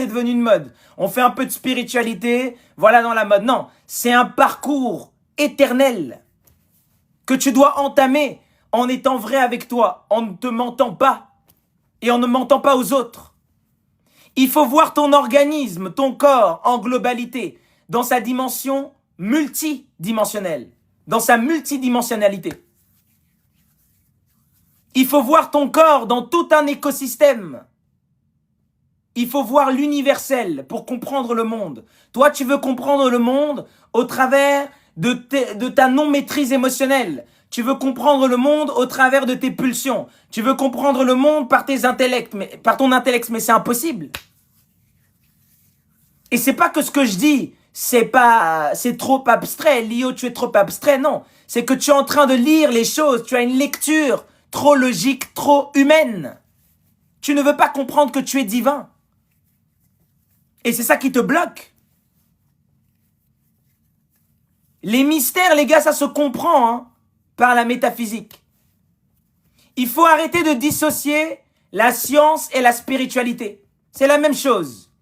c'est devenu une mode. On fait un peu de spiritualité, voilà dans la mode. Non, c'est un parcours éternel que tu dois entamer en étant vrai avec toi, en ne te mentant pas et en ne mentant pas aux autres. Il faut voir ton organisme, ton corps en globalité, dans sa dimension multidimensionnelle, dans sa multidimensionnalité. Il faut voir ton corps dans tout un écosystème. Il faut voir l'universel pour comprendre le monde. Toi, tu veux comprendre le monde au travers de ta non-maîtrise émotionnelle. Tu veux comprendre le monde au travers de tes pulsions. Tu veux comprendre le monde par par ton intellect, mais c'est impossible. Et c'est pas que ce que je dis, c'est trop abstrait. Lio, tu es trop abstrait, non. C'est que tu es en train de lire les choses. Tu as une lecture trop logique, trop humaine. Tu ne veux pas comprendre que tu es divin. Et c'est ça qui te bloque. Les mystères, les gars, ça se comprend hein, par la métaphysique. Il faut arrêter de dissocier la science et la spiritualité. C'est la même chose.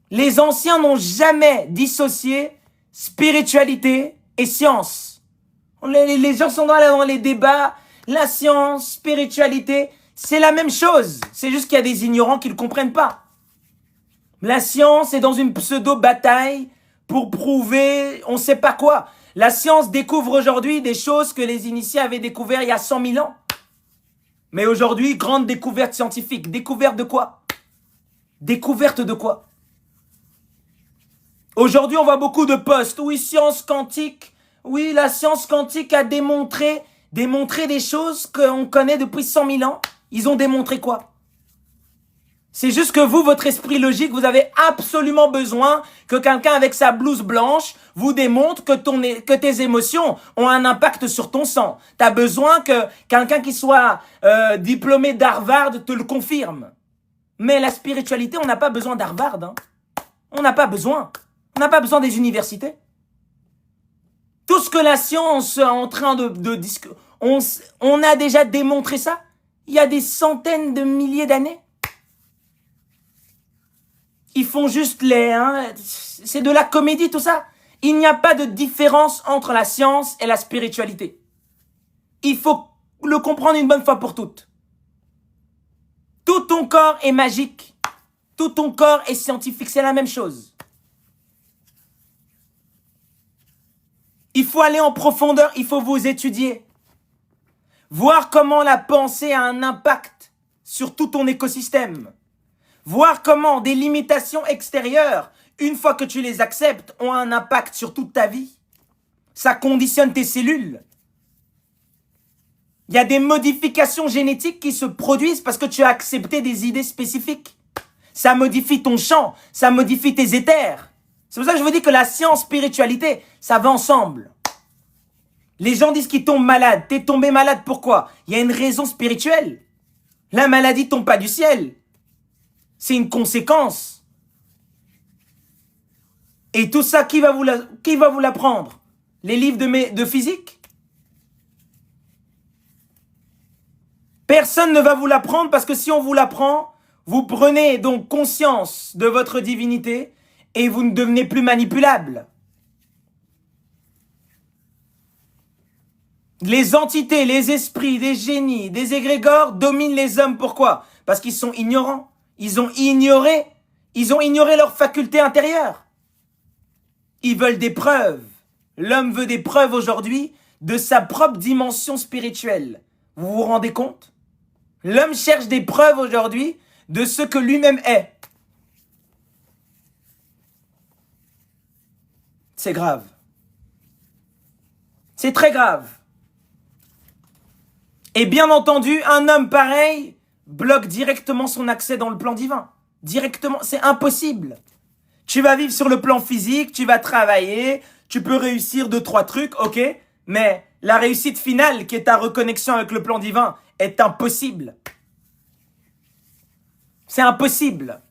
Les anciens n'ont jamais dissocié spiritualité et science. Les gens sont dans les débats, la science, spiritualité, c'est la même chose. C'est juste qu'il y a des ignorants qui ne le comprennent pas. La science est dans une pseudo-bataille pour prouver on ne sait pas quoi. La science découvre aujourd'hui des choses que les initiés avaient découvertes il y a 100 000 ans. Mais aujourd'hui, grande découverte scientifique. Découverte de quoi? Découverte de quoi? Aujourd'hui, on voit beaucoup de posts. Oui, science quantique. Oui, la science quantique a démontré des choses qu'on connaît depuis 100 000 ans. Ils ont démontré quoi? C'est juste que vous, votre esprit logique, vous avez absolument besoin que quelqu'un avec sa blouse blanche vous démontre que tes émotions ont un impact sur ton sang. Tu as besoin que quelqu'un qui soit diplômé d'Harvard te le confirme. Mais la spiritualité, on n'a pas besoin d'Harvard. Hein. On n'a pas besoin. On n'a pas besoin des universités. Tout ce que la science est en train de discuter, on a déjà démontré ça il y a des centaines de milliers d'années. Ils font juste c'est de la comédie tout ça. Il n'y a pas de différence entre la science et la spiritualité. Il faut le comprendre une bonne fois pour toutes. Tout ton corps est magique. Tout ton corps est scientifique. C'est la même chose. Il faut aller en profondeur. Il faut vous étudier. Voir comment la pensée a un impact sur tout ton écosystème. Voir comment des limitations extérieures, une fois que tu les acceptes, ont un impact sur toute ta vie. Ça conditionne tes cellules. Il y a des modifications génétiques qui se produisent parce que tu as accepté des idées spécifiques. Ça modifie ton champ, ça modifie tes éthers. C'est pour ça que je vous dis que la science, spiritualité, ça va ensemble. Les gens disent qu'ils tombent malades. T'es tombé malade, pourquoi? Il y a une raison spirituelle. La maladie tombe pas du ciel. C'est une conséquence. Et tout ça, qui va vous l'apprendre? Les livres de physique? Personne ne va vous l'apprendre parce que si on vous l'apprend, vous prenez donc conscience de votre divinité et vous ne devenez plus manipulable. Les entités, les esprits, des génies, des égrégores dominent les hommes. Pourquoi? Parce qu'ils sont ignorants. Ils ont ignoré leurs facultés intérieures. Ils veulent des preuves. L'homme veut des preuves aujourd'hui de sa propre dimension spirituelle. Vous vous rendez compte? L'homme cherche des preuves aujourd'hui de ce que lui-même est. C'est grave. C'est très grave. Et bien entendu, un homme pareil bloque directement son accès dans le plan divin. Directement, c'est impossible. Tu vas vivre sur le plan physique, tu vas travailler, tu peux réussir 2-3 trucs, ok, mais la réussite finale, qui est ta reconnexion avec le plan divin, est impossible. C'est impossible.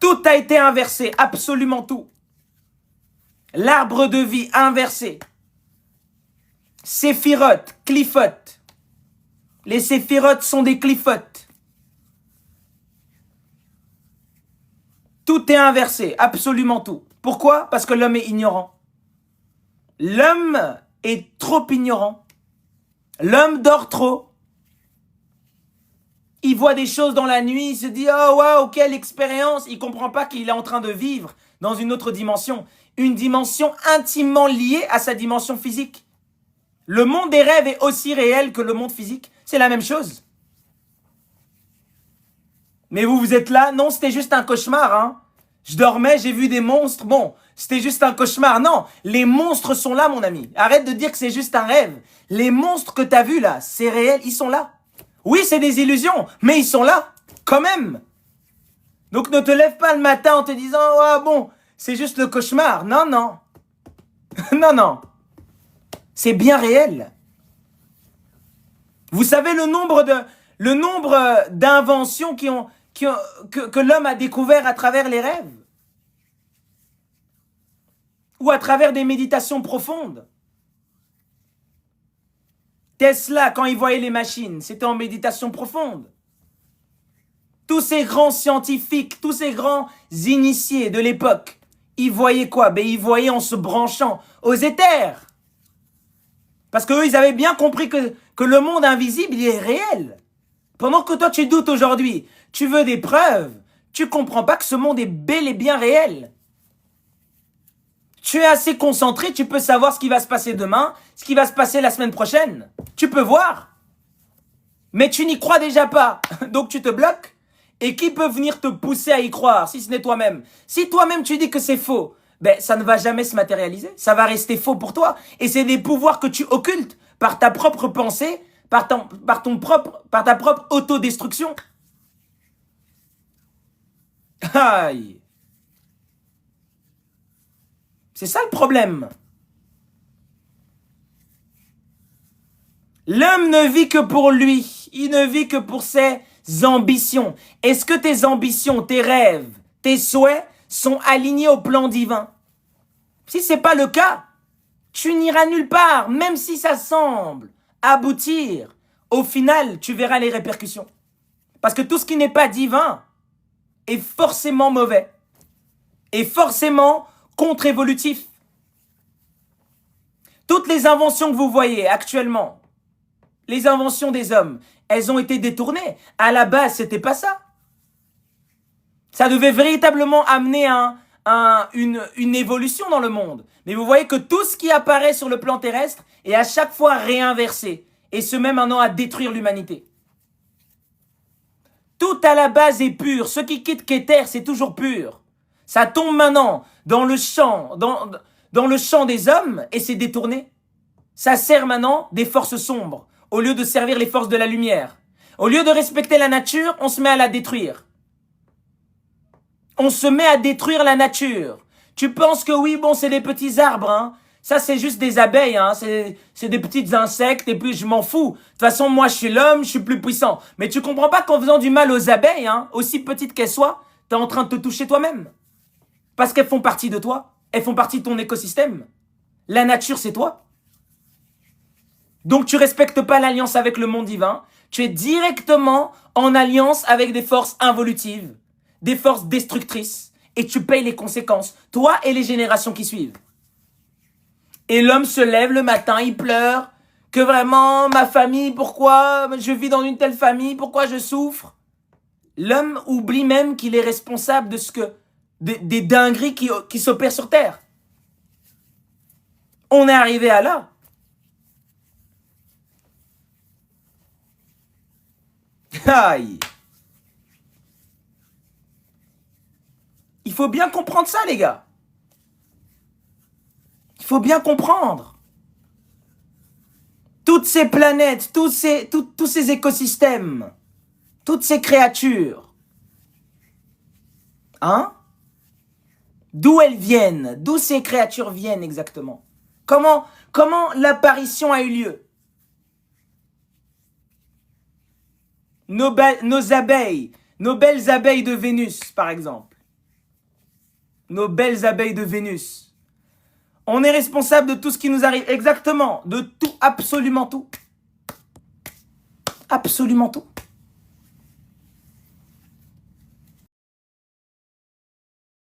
Tout a été inversé, absolument tout. L'arbre de vie inversé. Séphiroth, Clifoth. Les séphirotes sont des Clifoth. Tout est inversé, absolument tout. Pourquoi? Parce que l'homme est ignorant. L'homme est trop ignorant. L'homme dort trop. Il voit des choses dans la nuit, il se dit « Oh waouh, quelle expérience !» Il ne comprend pas qu'il est en train de vivre dans une autre dimension. Une dimension intimement liée à sa dimension physique. Le monde des rêves est aussi réel que le monde physique. C'est la même chose. Mais vous êtes là, non, c'était juste un cauchemar. Hein. Je dormais, j'ai vu des monstres. Bon, c'était juste un cauchemar. Non, les monstres sont là, mon ami. Arrête de dire que c'est juste un rêve. Les monstres que tu as vus là, c'est réel, ils sont là. Oui, c'est des illusions, mais ils sont là, quand même. Donc ne te lève pas le matin en te disant « Oh bon, c'est juste le cauchemar. » Non, non. Non, non. C'est bien réel. Vous savez le nombre d'inventions que l'homme a découvert à travers les rêves? Ou à travers des méditations profondes? Tesla, quand il voyait les machines, c'était en méditation profonde. Tous ces grands scientifiques, tous ces grands initiés de l'époque, ils voyaient quoi? Ben, ils voyaient en se branchant aux éthers. Parce qu'eux, ils avaient bien compris que le monde invisible, il est réel. Pendant que toi, tu doutes aujourd'hui, tu veux des preuves, tu comprends pas que ce monde est bel et bien réel. Tu es assez concentré, tu peux savoir ce qui va se passer demain, ce qui va se passer la semaine prochaine. Tu peux voir. Mais tu n'y crois déjà pas. Donc tu te bloques. Et qui peut venir te pousser à y croire, si ce n'est toi-même? Si toi-même tu dis que c'est faux, ben ça ne va jamais se matérialiser. Ça va rester faux pour toi. Et c'est des pouvoirs que tu occultes par ta propre pensée, par ta propre autodestruction. Aïe. C'est ça le problème. L'homme ne vit que pour lui. Il ne vit que pour ses ambitions. Est-ce que tes ambitions, tes rêves, tes souhaits sont alignés au plan divin? Si ce n'est pas le cas, tu n'iras nulle part, même si ça semble aboutir. Au final, tu verras les répercussions. Parce que tout ce qui n'est pas divin est forcément mauvais. Est forcément contre-évolutif. Toutes les inventions que vous voyez actuellement, les inventions des hommes, elles ont été détournées. À la base, c'était pas ça. Ça devait véritablement amener une évolution dans le monde. Mais vous voyez que tout ce qui apparaît sur le plan terrestre est à chaque fois réinversé. Et ce même maintenant à détruire l'humanité. Tout à la base est pur. Ce qui quitte Keter, c'est toujours pur. Ça tombe maintenant dans le champ, dans le champ des hommes et c'est détourné. Ça sert maintenant des forces sombres au lieu de servir les forces de la lumière. Au lieu de respecter la nature, on se met à la détruire. On se met à détruire la nature. Tu penses que oui, bon, c'est des petits arbres, hein. Ça, c'est juste des abeilles, hein. C'est des petits insectes et puis je m'en fous. De toute façon, moi, je suis l'homme, je suis plus puissant. Mais tu comprends pas qu'en faisant du mal aux abeilles, hein, aussi petites qu'elles soient, t'es en train de te toucher toi-même. Parce qu'elles font partie de toi. Elles font partie de ton écosystème. La nature, c'est toi. Donc, tu respectes pas l'alliance avec le monde divin. Tu es directement en alliance avec des forces involutives, des forces destructrices. Et tu payes les conséquences, toi et les générations qui suivent. Et l'homme se lève le matin, il pleure. Que vraiment, ma famille, pourquoi je vis dans une telle famille, pourquoi je souffre? L'homme oublie même qu'il est responsable de des dingueries qui s'opèrent sur Terre. On est arrivé à là. Aïe. Il faut bien comprendre ça, les gars. Il faut bien comprendre. Toutes ces planètes, tous ces écosystèmes, toutes ces créatures, hein? D'où elles viennent? D'où ces créatures viennent exactement? Comment l'apparition a eu lieu? Nos abeilles, nos belles abeilles de Vénus, par exemple. Nos belles abeilles de Vénus. On est responsable de tout ce qui nous arrive. Exactement. De tout, absolument tout. Absolument tout.